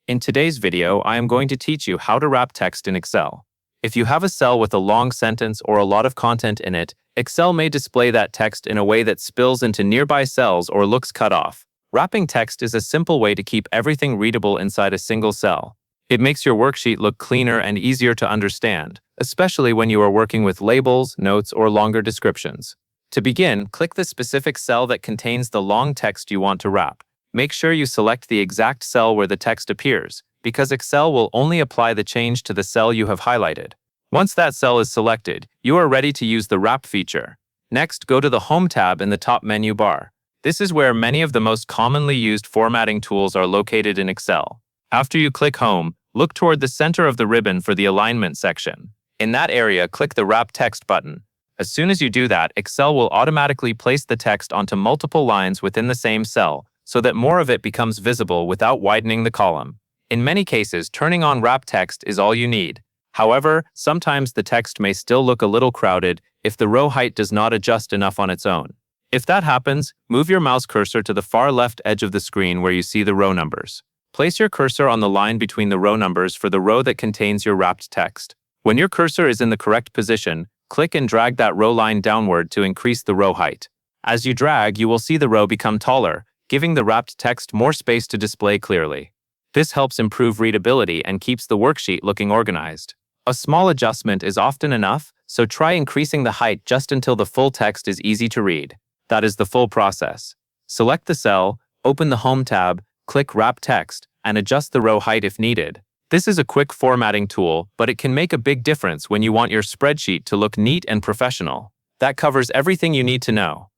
In today's video, I am going to teach you how to wrap text in Excel. If you have a cell with a long sentence or a lot of content in it, Excel may display that text in a way that spills into nearby cells or looks cut off. Wrapping text is a simple way to keep everything readable inside a single cell. It makes your worksheet look cleaner and easier to understand, especially when you are working with labels, notes, or longer descriptions. To begin, click the specific cell that contains the long text you want to wrap. Make sure you select the exact cell where the text appears, because Excel will only apply the change to the cell you have highlighted. Once that cell is selected, you are ready to use the Wrap feature. Next, go to the Home tab in the top menu bar. This is where many of the most commonly used formatting tools are located in Excel. After you click Home, look toward the center of the ribbon for the Alignment section. In that area, click the Wrap Text button. As soon as you do that, Excel will automatically place the text onto multiple lines within the same cell, so that more of it becomes visible without widening the column. In many cases, turning on Wrap Text is all you need. However, sometimes the text may still look a little crowded if the row height does not adjust enough on its own. If that happens, move your mouse cursor to the far left edge of the screen where you see the row numbers. Place your cursor on the line between the row numbers for the row that contains your wrapped text. When your cursor is in the correct position, click and drag that row line downward to increase the row height. As you drag, you will see the row become taller, giving the wrapped text more space to display clearly. This helps improve readability and keeps the worksheet looking organized. A small adjustment is often enough, so try increasing the height just until the full text is easy to read. That is the full process. Select the cell, open the Home tab, click Wrap Text, and adjust the row height if needed. This is a quick formatting tool, but it can make a big difference when you want your spreadsheet to look neat and professional. That covers everything you need to know.